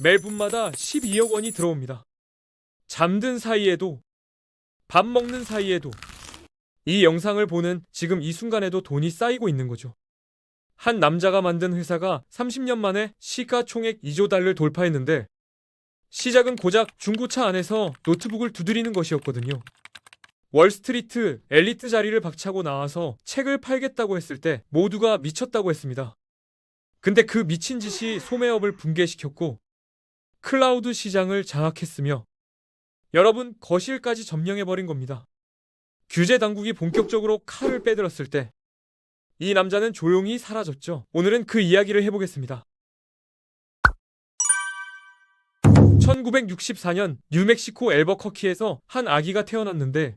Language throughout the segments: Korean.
매 분마다 12억 원이 들어옵니다. 잠든 사이에도, 밥 먹는 사이에도, 이 영상을 보는 지금 이 순간에도 돈이 쌓이고 있는 거죠. 한 남자가 만든 회사가 30년 만에 시가총액 2조 달러를 돌파했는데 시작은 고작 중고차 안에서 노트북을 두드리는 것이었거든요. 월스트리트 엘리트 자리를 박차고 나와서 책을 팔겠다고 했을 때 모두가 미쳤다고 했습니다. 근데 그 미친 짓이 소매업을 붕괴시켰고 클라우드 시장을 장악했으며 여러분 거실까지 점령해버린 겁니다. 규제 당국이 본격적으로 칼을 빼들었을 때 이 남자는 조용히 사라졌죠. 오늘은 그 이야기를 해보겠습니다. 1964년 뉴멕시코 엘버커키에서 한 아기가 태어났는데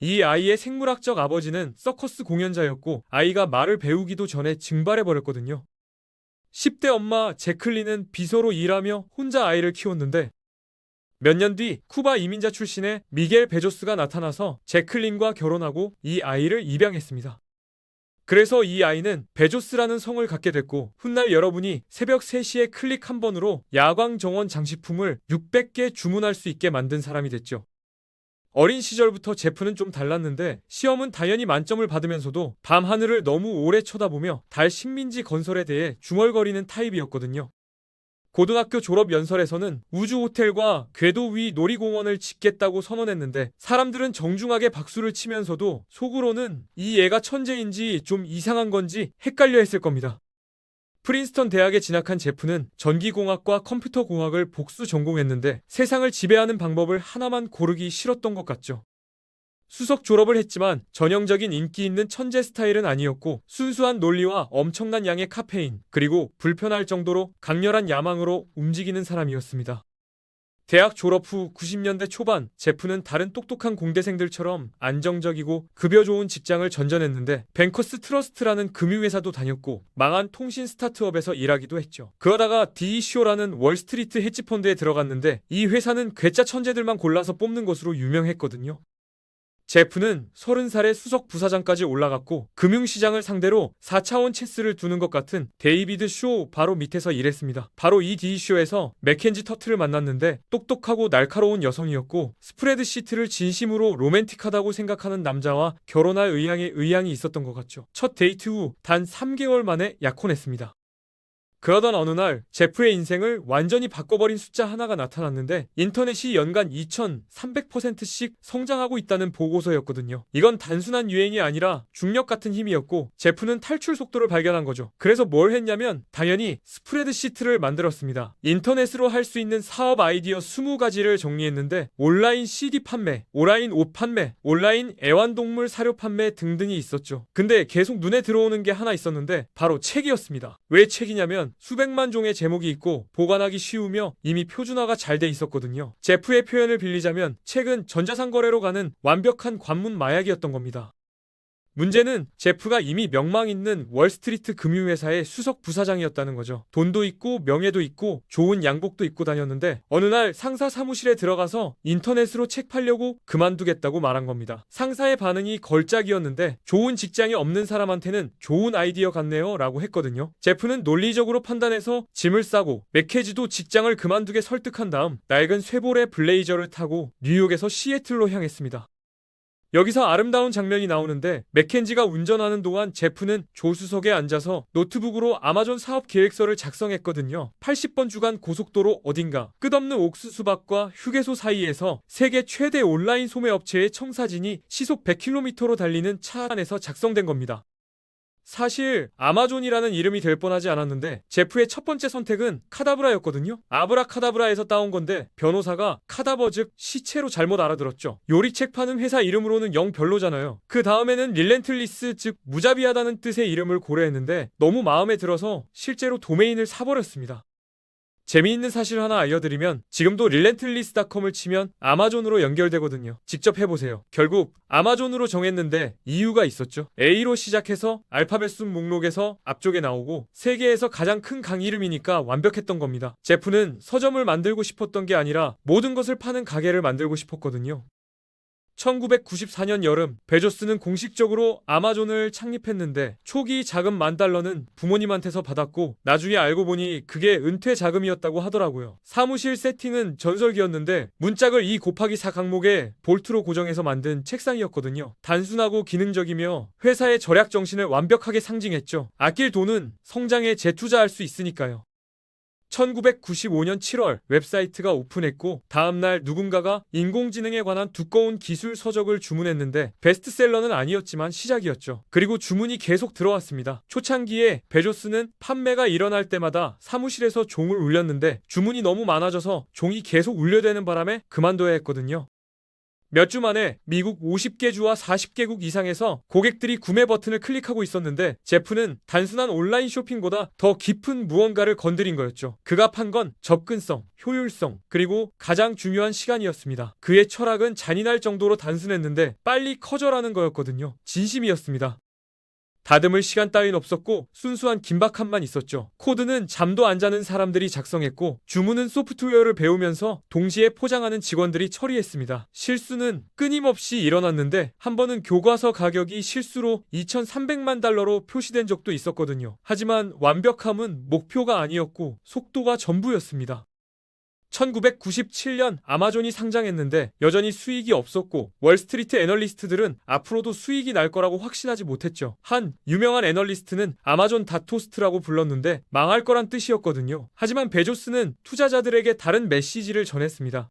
이 아이의 생물학적 아버지는 서커스 공연자였고 아이가 말을 배우기도 전에 증발해버렸거든요. 10대 엄마 제클린은 비서로 일하며 혼자 아이를 키웠는데 몇 년 뒤 쿠바 이민자 출신의 미겔 베조스가 나타나서 제클린과 결혼하고 이 아이를 입양했습니다. 그래서 이 아이는 베조스라는 성을 갖게 됐고 훗날 여러분이 새벽 3시에 클릭 한 번으로 야광 정원 장식품을 600개 주문할 수 있게 만든 사람이 됐죠. 어린 시절부터 제프는 좀 달랐는데 시험은 당연히 만점을 받으면서도 밤하늘을 너무 오래 쳐다보며 달 식민지 건설에 대해 중얼거리는 타입이었거든요. 고등학교 졸업 연설에서는 우주호텔과 궤도 위 놀이공원을 짓겠다고 선언했는데 사람들은 정중하게 박수를 치면서도 속으로는 이 애가 천재인지 좀 이상한 건지 헷갈려 했을 겁니다. 프린스턴 대학에 진학한 제프는 전기공학과 컴퓨터공학을 복수 전공했는데 세상을 지배하는 방법을 하나만 고르기 싫었던 것 같죠. 수석 졸업을 했지만 전형적인 인기 있는 천재 스타일은 아니었고 순수한 논리와 엄청난 양의 카페인 그리고 불편할 정도로 강렬한 야망으로 움직이는 사람이었습니다. 대학 졸업 후 90년대 초반 제프는 다른 똑똑한 공대생들처럼 안정적이고 급여 좋은 직장을 전전했는데 뱅커스 트러스트라는 금융회사도 다녔고 망한 통신 스타트업에서 일하기도 했죠. 그러다가 디이쇼라는 월스트리트 헤지펀드에 들어갔는데 이 회사는 괴짜 천재들만 골라서 뽑는 것으로 유명했거든요. 제프는 30살에 수석 부사장까지 올라갔고 금융시장을 상대로 4차원 체스를 두는 것 같은 데이비드 쇼 바로 밑에서 일했습니다. 바로 이 D쇼에서 맥켄지 터틀을 만났는데 똑똑하고 날카로운 여성이었고 스프레드시트를 진심으로 로맨틱하다고 생각하는 남자와 결혼할 의향이 있었던 것 같죠. 첫 데이트 후 단 3개월 만에 약혼했습니다. 그러던 어느 날 제프의 인생을 완전히 바꿔버린 숫자 하나가 나타났는데 인터넷이 연간 2300%씩 성장하고 있다는 보고서였거든요. 이건 단순한 유행이 아니라 중력 같은 힘이었고 제프는 탈출 속도를 발견한 거죠. 그래서 뭘 했냐면 당연히 스프레드시트를 만들었습니다. 인터넷으로 할 수 있는 사업 아이디어 20가지를 정리했는데 온라인 CD 판매, 온라인 옷 판매, 온라인 애완동물 사료 판매 등등이 있었죠. 근데 계속 눈에 들어오는 게 하나 있었는데 바로 책이었습니다. 왜 책이냐면 수백만 종의 제목이 있고 보관하기 쉬우며 이미 표준화가 잘 돼 있었거든요. 제프의 표현을 빌리자면 책은 전자상거래로 가는 완벽한 관문 마약이었던 겁니다. 문제는 제프가 이미 명망 있는 월스트리트 금융회사의 수석 부사장이었다는 거죠. 돈도 있고 명예도 있고 좋은 양복도 입고 다녔는데 어느 날 상사 사무실에 들어가서 인터넷으로 책 팔려고 그만두겠다고 말한 겁니다. 상사의 반응이 걸작이었는데 좋은 직장이 없는 사람한테는 좋은 아이디어 같네요 라고 했거든요. 제프는 논리적으로 판단해서 짐을 싸고 맥케지도 직장을 그만두게 설득한 다음 낡은 쇠볼의 블레이저를 타고 뉴욕에서 시애틀로 향했습니다. 여기서 아름다운 장면이 나오는데 맥켄지가 운전하는 동안 제프는 조수석에 앉아서 노트북으로 아마존 사업 계획서를 작성했거든요. 80번 주간 고속도로 어딘가 끝없는 옥수수밭과 휴게소 사이에서 세계 최대 온라인 소매 업체의 청사진이 시속 100km로 달리는 차 안에서 작성된 겁니다. 사실 아마존이라는 이름이 될 뻔하지 않았는데 제프의 첫 번째 선택은 카다브라였거든요. 아브라카다브라에서 따온 건데 변호사가 카다버 즉 시체로 잘못 알아들었죠. 요리책 파는 회사 이름으로는 영 별로잖아요. 그 다음에는 릴렌틀리스 즉 무자비하다는 뜻의 이름을 고려했는데 너무 마음에 들어서 실제로 도메인을 사버렸습니다. 재미있는 사실 하나 알려드리면 지금도 릴렌틀리스닷컴을 치면 아마존으로 연결되거든요. 직접 해보세요. 결국 아마존으로 정했는데 이유가 있었죠. A로 시작해서 알파벳 순 목록에서 앞쪽에 나오고 세계에서 가장 큰 강 이름이니까 완벽했던 겁니다. 제프는 서점을 만들고 싶었던 게 아니라 모든 것을 파는 가게를 만들고 싶었거든요. 1994년 여름, 베조스는 공식적으로 아마존을 창립했는데 초기 자금 $10,000는 부모님한테서 받았고 나중에 알고 보니 그게 은퇴 자금이었다고 하더라고요. 사무실 세팅은 전설기였는데 문짝을 2 곱하기 4 강목에 볼트로 고정해서 만든 책상이었거든요. 단순하고 기능적이며 회사의 절약 정신을 완벽하게 상징했죠. 아낄 돈은 성장에 재투자할 수 있으니까요. 1995년 7월 웹사이트가 오픈했고 다음날 누군가가 인공지능에 관한 두꺼운 기술 서적을 주문했는데 베스트셀러는 아니었지만 시작이었죠. 그리고 주문이 계속 들어왔습니다. 초창기에 베조스는 판매가 일어날 때마다 사무실에서 종을 울렸는데 주문이 너무 많아져서 종이 계속 울려대는 바람에 그만둬야 했거든요. 몇 주 만에 미국 50개 주와 40개국 이상에서 고객들이 구매 버튼을 클릭하고 있었는데 제프는 단순한 온라인 쇼핑보다 더 깊은 무언가를 건드린 거였죠. 그가 판 건 접근성, 효율성, 그리고 가장 중요한 시간이었습니다. 그의 철학은 잔인할 정도로 단순했는데 빨리 커져라는 거였거든요. 진심이었습니다. 다듬을 시간 따윈 없었고 순수한 긴박함만 있었죠. 코드는 잠도 안 자는 사람들이 작성했고 주문은 소프트웨어를 배우면서 동시에 포장하는 직원들이 처리했습니다. 실수는 끊임없이 일어났는데 한 번은 교과서 가격이 실수로 $2,300만 표시된 적도 있었거든요. 하지만 완벽함은 목표가 아니었고 속도가 전부였습니다. 1997년 아마존이 상장했는데 여전히 수익이 없었고 월스트리트 애널리스트들은 앞으로도 수익이 날 거라고 확신하지 못했죠. 한 유명한 애널리스트는 아마존 닷토스트라고 불렀는데 망할 거란 뜻이었거든요. 하지만 베조스는 투자자들에게 다른 메시지를 전했습니다.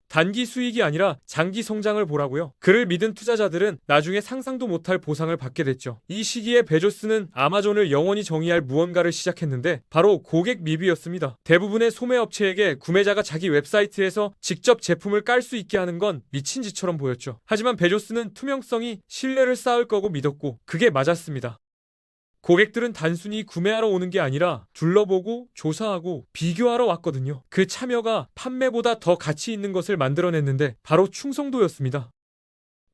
단기 수익이 아니라 장기 성장을 보라고요. 그를 믿은 투자자들은 나중에 상상도 못할 보상을 받게 됐죠. 이 시기에 베조스는 아마존을 영원히 정의할 무언가를 시작했는데 바로 고객 리뷰였습니다. 대부분의 소매업체에게 구매자가 자기 웹사이트에서 직접 제품을 깔 수 있게 하는 건 미친 짓처럼 보였죠. 하지만 베조스는 투명성이 신뢰를 쌓을 거고 믿었고 그게 맞았습니다. 고객들은 단순히 구매하러 오는 게 아니라 둘러보고 조사하고 비교하러 왔거든요. 그 참여가 판매보다 더 가치 있는 것을 만들어냈는데 바로 충성도였습니다.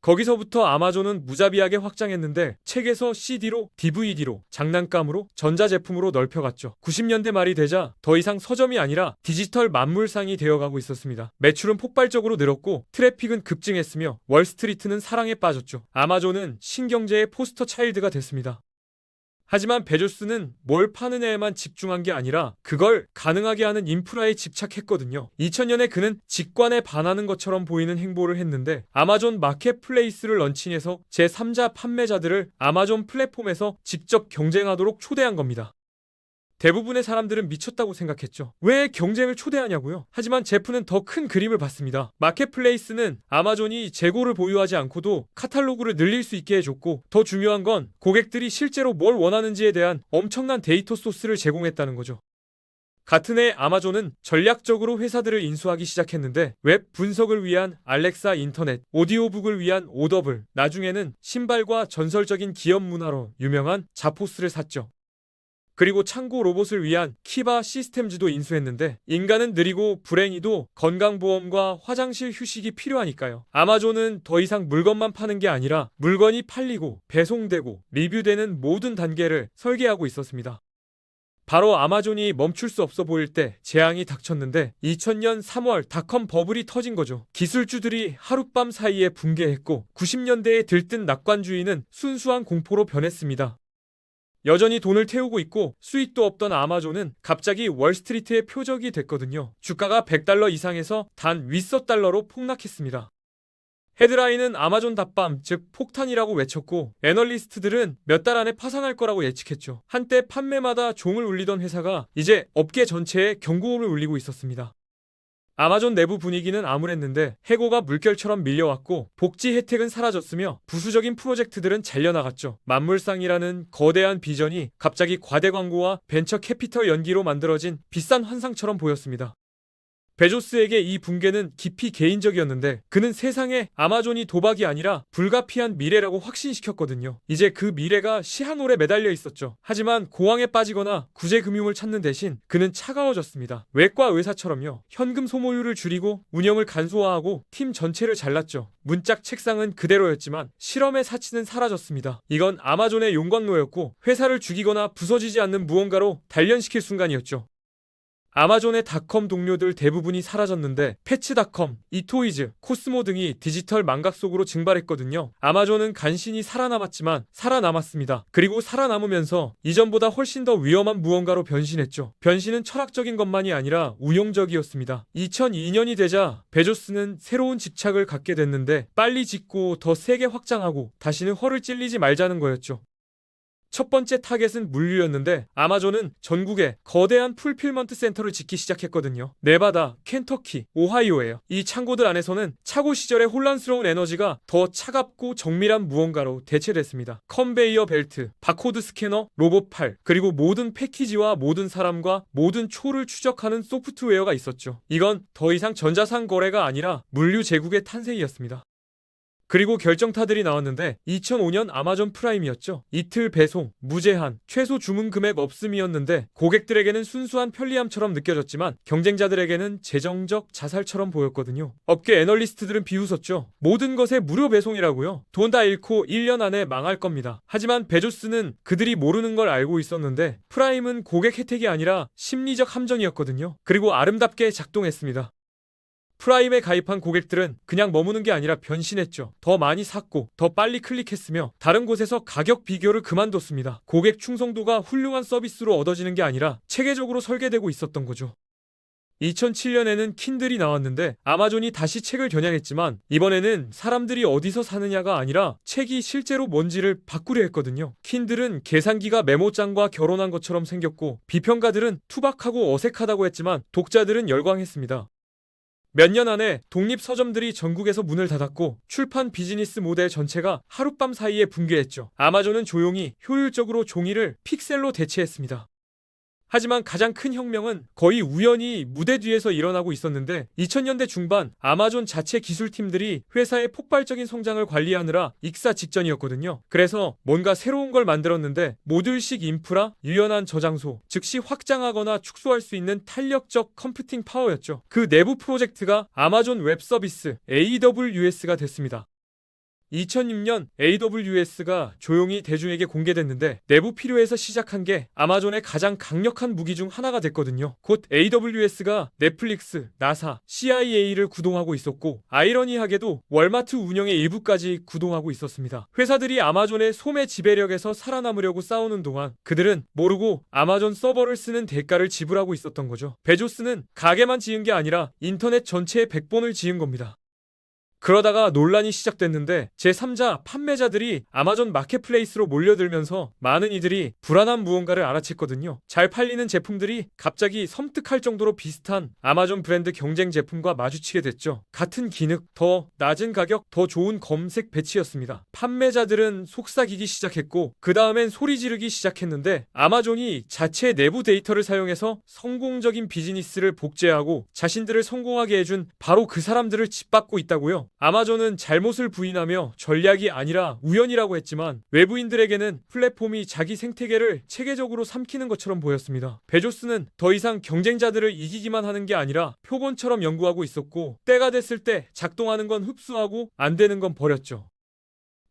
거기서부터 아마존은 무자비하게 확장했는데 책에서 CD로, DVD로, 장난감으로, 전자제품으로 넓혀갔죠. 90년대 말이 되자 더 이상 서점이 아니라 디지털 만물상이 되어가고 있었습니다. 매출은 폭발적으로 늘었고 트래픽은 급증했으며 월스트리트는 사랑에 빠졌죠. 아마존은 신경제의 포스터 차일드가 됐습니다. 하지만 베조스는 뭘 파느냐에만 집중한 게 아니라 그걸 가능하게 하는 인프라에 집착했거든요. 2000년에 그는 직관에 반하는 것처럼 보이는 행보를 했는데 아마존 마켓플레이스를 런칭해서 제3자 판매자들을 아마존 플랫폼에서 직접 경쟁하도록 초대한 겁니다. 대부분의 사람들은 미쳤다고 생각했죠. 왜 경쟁을 초대하냐고요? 하지만 제프는 더 큰 그림을 봤습니다. 마켓플레이스는 아마존이 재고를 보유하지 않고도 카탈로그를 늘릴 수 있게 해줬고 더 중요한 건 고객들이 실제로 뭘 원하는지에 대한 엄청난 데이터 소스를 제공했다는 거죠. 같은 해 아마존은 전략적으로 회사들을 인수하기 시작했는데 웹 분석을 위한 알렉사 인터넷, 오디오북을 위한 오더블, 나중에는 신발과 전설적인 기업 문화로 유명한 자포스를 샀죠. 그리고 창고 로봇을 위한 키바 시스템즈도 인수했는데 인간은 느리고 불행히도 건강보험과 화장실 휴식이 필요하니까요. 아마존은 더 이상 물건만 파는 게 아니라 물건이 팔리고 배송되고 리뷰되는 모든 단계를 설계하고 있었습니다. 바로 아마존이 멈출 수 없어 보일 때 재앙이 닥쳤는데 2000년 3월 닷컴 버블이 터진 거죠. 기술주들이 하룻밤 사이에 붕괴했고 90년대에 들뜬 낙관주의는 순수한 공포로 변했습니다. 여전히 돈을 태우고 있고 수익도 없던 아마존은 갑자기 월스트리트의 표적이 됐거든요. 주가가 $100 이상에서 단 $윗 달러로 폭락했습니다. 헤드라인은 아마존 닷밤, 즉 폭탄이라고 외쳤고 애널리스트들은 몇 달 안에 파산할 거라고 예측했죠. 한때 판매마다 종을 울리던 회사가 이제 업계 전체에 경고음을 울리고 있었습니다. 아마존 내부 분위기는 암울했는데 해고가 물결처럼 밀려왔고 복지 혜택은 사라졌으며 부수적인 프로젝트들은 잘려나갔죠. 만물상이라는 거대한 비전이 갑자기 과대 광고와 벤처 캐피털 연기로 만들어진 비싼 환상처럼 보였습니다. 베조스에게 이 붕괴는 깊이 개인적이었는데 그는 세상에 아마존이 도박이 아니라 불가피한 미래라고 확신시켰거든요. 이제 그 미래가 시한올에 매달려 있었죠. 하지만 공황에 빠지거나 구제금융을 찾는 대신 그는 차가워졌습니다. 외과 의사처럼요. 현금 소모율을 줄이고 운영을 간소화하고 팀 전체를 잘랐죠. 문짝 책상은 그대로였지만 실험의 사치는 사라졌습니다. 이건 아마존의 용광로였고 회사를 죽이거나 부서지지 않는 무언가로 단련시킬 순간이었죠. 아마존의 닷컴 동료들 대부분이 사라졌는데 패치닷컴, 이토이즈, 코스모 등이 디지털 망각 속으로 증발했거든요. 아마존은 간신히 살아남았지만 살아남았습니다. 그리고 살아남으면서 이전보다 훨씬 더 위험한 무언가로 변신했죠. 변신은 철학적인 것만이 아니라 운용적이었습니다. 2002년이 되자 베조스는 새로운 집착을 갖게 됐는데 빨리 짓고 더 세게 확장하고 다시는 허를 찔리지 말자는 거였죠. 첫 번째 타겟은 물류였는데 아마존은 전국에 거대한 풀필먼트 센터를 짓기 시작했거든요. 네바다, 켄터키, 오하이오예요. 이 창고들 안에서는 차고 시절의 혼란스러운 에너지가 더 차갑고 정밀한 무언가로 대체됐습니다. 컨베이어 벨트, 바코드 스캐너, 로봇팔, 그리고 모든 패키지와 모든 사람과 모든 초를 추적하는 소프트웨어가 있었죠. 이건 더 이상 전자상 거래가 아니라 물류 제국의 탄생이었습니다. 그리고 결정타들이 나왔는데 2005년 아마존 프라임이었죠. 이틀 배송, 무제한, 최소 주문 금액 없음이었는데 고객들에게는 순수한 편리함처럼 느껴졌지만 경쟁자들에게는 재정적 자살처럼 보였거든요. 업계 애널리스트들은 비웃었죠. 모든 것에 무료 배송이라고요. 돈 다 잃고 1년 안에 망할 겁니다. 하지만 베조스는 그들이 모르는 걸 알고 있었는데 프라임은 고객 혜택이 아니라 심리적 함정이었거든요. 그리고 아름답게 작동했습니다. 프라임에 가입한 고객들은 그냥 머무는 게 아니라 변신했죠. 더 많이 샀고 더 빨리 클릭했으며 다른 곳에서 가격 비교를 그만뒀습니다. 고객 충성도가 훌륭한 서비스로 얻어지는 게 아니라 체계적으로 설계되고 있었던 거죠. 2007년에는 킨들이 나왔는데 아마존이 다시 책을 겨냥했지만 이번에는 사람들이 어디서 사느냐가 아니라 책이 실제로 뭔지를 바꾸려 했거든요. 킨들은 계산기가 메모장과 결혼한 것처럼 생겼고 비평가들은 투박하고 어색하다고 했지만 독자들은 열광했습니다. 몇 년 안에 독립 서점들이 전국에서 문을 닫았고 출판 비즈니스 모델 전체가 하룻밤 사이에 붕괴했죠. 아마존은 조용히 효율적으로 종이를 픽셀로 대체했습니다. 하지만 가장 큰 혁명은 거의 우연히 무대 뒤에서 일어나고 있었는데 2000년대 중반 아마존 자체 기술팀들이 회사의 폭발적인 성장을 관리하느라 익사 직전이었거든요. 그래서 뭔가 새로운 걸 만들었는데 모듈식 인프라, 유연한 저장소, 즉시 확장하거나 축소할 수 있는 탄력적 컴퓨팅 파워였죠. 그 내부 프로젝트가 아마존 웹 서비스 AWS가 됐습니다. 2006년 AWS가 조용히 대중에게 공개됐는데 내부 필요에서 시작한 게 아마존의 가장 강력한 무기 중 하나가 됐거든요. 곧 AWS가 넷플릭스, 나사, CIA를 구동하고 있었고 아이러니하게도 월마트 운영의 일부까지 구동하고 있었습니다. 회사들이 아마존의 소매 지배력에서 살아남으려고 싸우는 동안 그들은 모르고 아마존 서버를 쓰는 대가를 지불하고 있었던 거죠. 베조스는 가게만 지은 게 아니라 인터넷 전체의 백본을 지은 겁니다. 그러다가 논란이 시작됐는데 제3자 판매자들이 아마존 마켓플레이스로 몰려들면서 많은 이들이 불안한 무언가를 알아챘거든요. 잘 팔리는 제품들이 갑자기 섬뜩할 정도로 비슷한 아마존 브랜드 경쟁 제품과 마주치게 됐죠. 같은 기능, 더 낮은 가격, 더 좋은 검색 배치였습니다. 판매자들은 속삭이기 시작했고 그 다음엔 소리 지르기 시작했는데 아마존이 자체 내부 데이터를 사용해서 성공적인 비즈니스를 복제하고 자신들을 성공하게 해준 바로 그 사람들을 짓밟고 있다고요. 아마존은 잘못을 부인하며 전략이 아니라 우연이라고 했지만 외부인들에게는 플랫폼이 자기 생태계를 체계적으로 삼키는 것처럼 보였습니다. 베조스는 더 이상 경쟁자들을 이기기만 하는 게 아니라 표본처럼 연구하고 있었고 때가 됐을 때 작동하는 건 흡수하고 안 되는 건 버렸죠.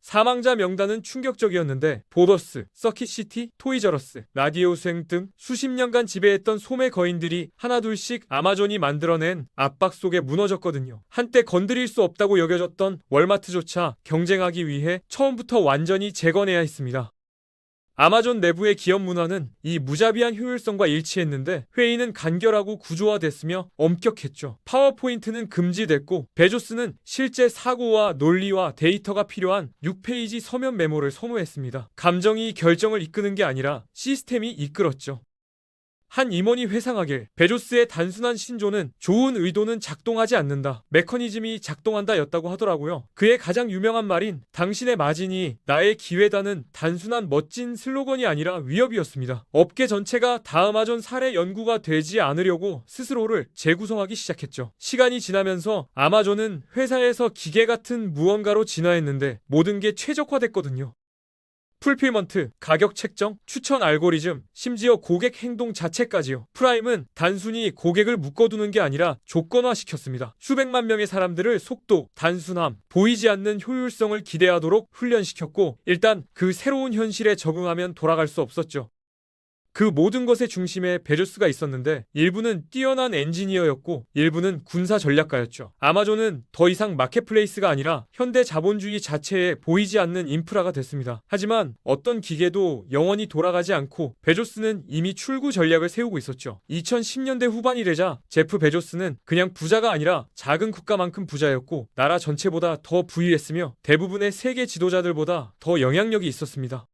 사망자 명단은 충격적이었는데 보더스, 서킷시티, 토이저러스, 라디오 수행 등 수십 년간 지배했던 소매 거인들이 하나둘씩 아마존이 만들어낸 압박 속에 무너졌거든요. 한때 건드릴 수 없다고 여겨졌던 월마트조차 경쟁하기 위해 처음부터 완전히 재건해야 했습니다. 아마존 내부의 기업 문화는 이 무자비한 효율성과 일치했는데 회의는 간결하고 구조화됐으며 엄격했죠. 파워포인트는 금지됐고 베조스는 실제 사고와 논리와 데이터가 필요한 6페이지 서면 메모를 선호했습니다. 감정이 결정을 이끄는 게 아니라 시스템이 이끌었죠. 한 임원이 회상하길 베조스의 단순한 신조는 좋은 의도는 작동하지 않는다. 메커니즘이 작동한다 였다고 하더라고요. 그의 가장 유명한 말인 당신의 마진이 나의 기회다는 단순한 멋진 슬로건이 아니라 위협이었습니다. 업계 전체가 다음아존 사례 연구가 되지 않으려고 스스로를 재구성하기 시작했죠. 시간이 지나면서 아마존은 회사에서 기계 같은 무언가로 진화했는데 모든 게 최적화됐거든요. 풀필먼트, 가격 책정, 추천 알고리즘, 심지어 고객 행동 자체까지요. 프라임은 단순히 고객을 묶어두는 게 아니라 조건화시켰습니다. 수백만 명의 사람들을 속도, 단순함, 보이지 않는 효율성을 기대하도록 훈련시켰고 일단 그 새로운 현실에 적응하면 돌아갈 수 없었죠. 그 모든 것의 중심에 베조스가 있었는데 일부는 뛰어난 엔지니어였고 일부는 군사 전략가였죠. 아마존은 더 이상 마켓플레이스가 아니라 현대 자본주의 자체에 보이지 않는 인프라가 됐습니다. 하지만 어떤 기계도 영원히 돌아가지 않고 베조스는 이미 출구 전략을 세우고 있었죠. 2010년대 후반이 되자 제프 베조스는 그냥 부자가 아니라 작은 국가만큼 부자였고 나라 전체보다 더 부유했으며 대부분의 세계 지도자들보다 더 영향력이 있었습니다.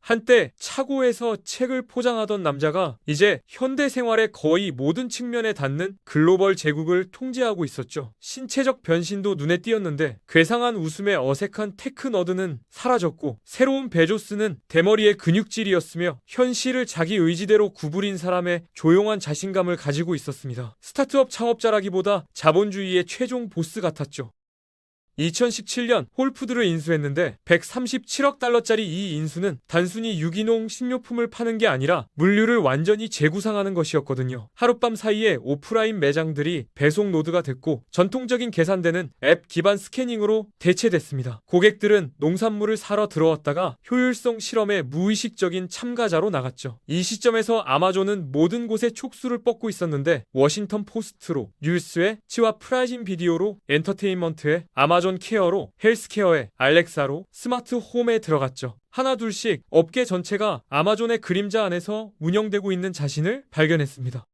한때 차고에서 책을 포장하던 남자가 이제 현대 생활의 거의 모든 측면에 닿는 글로벌 제국을 통제하고 있었죠. 신체적 변신도 눈에 띄었는데 괴상한 웃음에 어색한 테크 너드는 사라졌고 새로운 베조스는 대머리의 근육질이었으며 현실을 자기 의지대로 구부린 사람의 조용한 자신감을 가지고 있었습니다. 스타트업 창업자라기보다 자본주의의 최종 보스 같았죠. 2017년 홀푸드를 인수했는데 137억 달러짜리 이 인수는 단순히 유기농 식료품을 파는 게 아니라 물류를 완전히 재구상하는 것이었거든요. 하룻밤 사이에 오프라인 매장들이 배송 노드가 됐고 전통적인 계산대는 앱 기반 스캐닝으로 대체됐습니다. 고객들은 농산물을 사러 들어왔다가 효율성 실험에 무의식적인 참가자로 나갔죠. 이 시점에서 아마존은 모든 곳에 촉수를 뻗고 있었는데 워싱턴 포스트로, 뉴스에, 치와 프라이진 비디오로, 엔터테인먼트에, 아마존 케어로, 헬스케어에, 알렉사로, 스마트 홈에 들어갔죠. 하나둘씩 업계 전체가 아마존의 그림자 안에서 운영되고 있는 자신을 발견했습니다.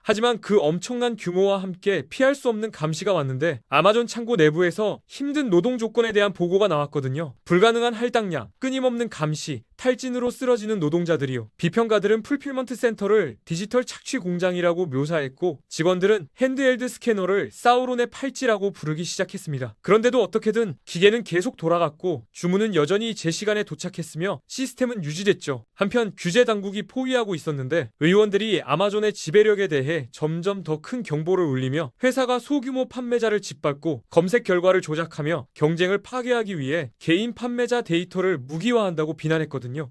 하지만 그 엄청난 규모와 함께 피할 수 없는 감시가 왔는데 아마존 창고 내부에서 힘든 노동 조건에 대한 보고가 나왔거든요. 불가능한 할당량, 끊임없는 감시, 탈진으로 쓰러지는 노동자들이요. 비평가들은 풀필먼트 센터를 디지털 착취 공장이라고 묘사했고 직원들은 핸드헬드 스캐너를 사우론의 팔찌라고 부르기 시작했습니다. 그런데도 어떻게든 기계는 계속 돌아갔고 주문은 여전히 제 시간에 도착했으며 시스템은 유지됐죠. 한편 규제 당국이 포위하고 있었는데 의원들이 아마존의 지배력에 대해 점점 더 큰 경보를 울리며 회사가 소규모 판매자를 짓밟고 검색 결과를 조작하며 경쟁을 파괴하기 위해 개인 판매자 데이터를 무기화한다고 비난했거든요.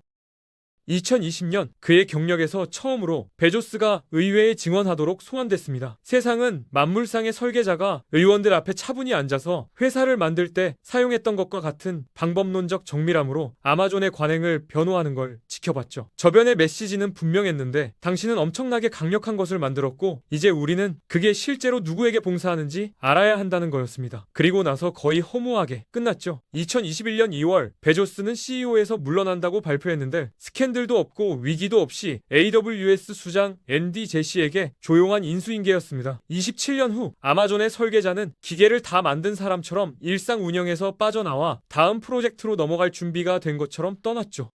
2020년 그의 경력에서 처음으로 베조스가 의회에 증언하도록 소환됐습니다. 세상은 만물상의 설계자가 의원들 앞에 차분히 앉아서 회사를 만들 때 사용했던 것과 같은 방법론적 정밀함으로 아마존의 관행을 변호하는 걸 지켜봤죠. 저변의 메시지는 분명했는데 당신은 엄청나게 강력한 것을 만들었고 이제 우리는 그게 실제로 누구에게 봉사하는지 알아야 한다는 거였습니다. 그리고 나서 거의 허무하게 끝났죠. 2021년 2월 베조스는 CEO에서 물러난다고 발표했는데 스캔들도 없고 위기도 없이 AWS 수장 앤디 제시에게 조용한 인수인계였습니다. 27년 후 아마존의 설계자는 기계를 다 만든 사람처럼 일상 운영에서 빠져나와 다음 프로젝트로 넘어갈 준비가 된 것처럼 떠났죠.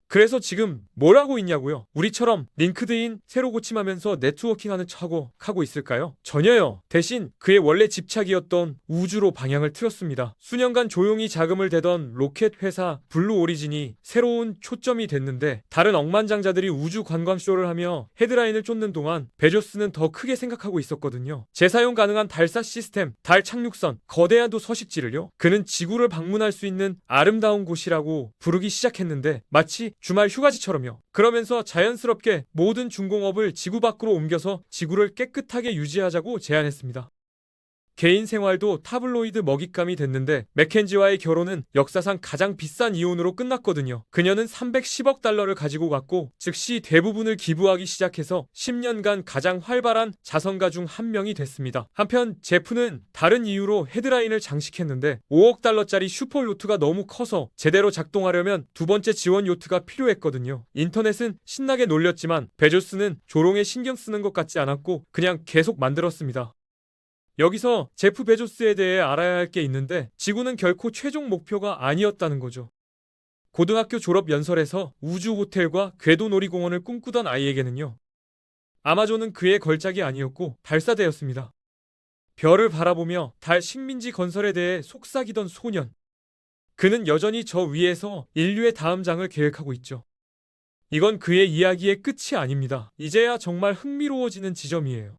그래서 지금 뭘 하고 있냐고요? 우리처럼 링크드인 새로 고침하면서 네트워킹하는 척하고 하고 있을까요? 전혀요. 대신 그의 원래 집착이었던 우주로 방향을 틀었습니다. 수년간 조용히 자금을 대던 로켓 회사 블루 오리진이 새로운 초점이 됐는데 다른 억만장자들이 우주 관광쇼를 하며 헤드라인을 쫓는 동안 베조스는 더 크게 생각하고 있었거든요. 재사용 가능한 달사 시스템, 달 착륙선, 거대한 도 서식지를요. 그는 지구를 방문할 수 있는 아름다운 곳이라고 부르기 시작했는데 마치 주말 휴가지처럼요. 그러면서 자연스럽게 모든 중공업을 지구 밖으로 옮겨서 지구를 깨끗하게 유지하자고 제안했습니다. 개인 생활도 타블로이드 먹잇감이 됐는데 맥켄지와의 결혼은 역사상 가장 비싼 이혼으로 끝났거든요. 그녀는 310억 달러를 가지고 갔고 즉시 대부분을 기부하기 시작해서 10년간 가장 활발한 자선가 중 한 명이 됐습니다. 한편 제프는 다른 이유로 헤드라인을 장식했는데 5억 달러짜리 슈퍼 요트가 너무 커서 제대로 작동하려면 두 번째 지원 요트가 필요했거든요. 인터넷은 신나게 놀렸지만 베조스는 조롱에 신경 쓰는 것 같지 않았고 그냥 계속 만들었습니다. 여기서 제프 베조스에 대해 알아야 할 게 있는데 지구는 결코 최종 목표가 아니었다는 거죠. 고등학교 졸업 연설에서 우주 호텔과 궤도 놀이공원을 꿈꾸던 아이에게는요. 아마존은 그의 걸작이 아니었고 발사대였습니다. 별을 바라보며 달 식민지 건설에 대해 속삭이던 소년. 그는 여전히 저 위에서 인류의 다음 장을 계획하고 있죠. 이건 그의 이야기의 끝이 아닙니다. 이제야 정말 흥미로워지는 지점이에요.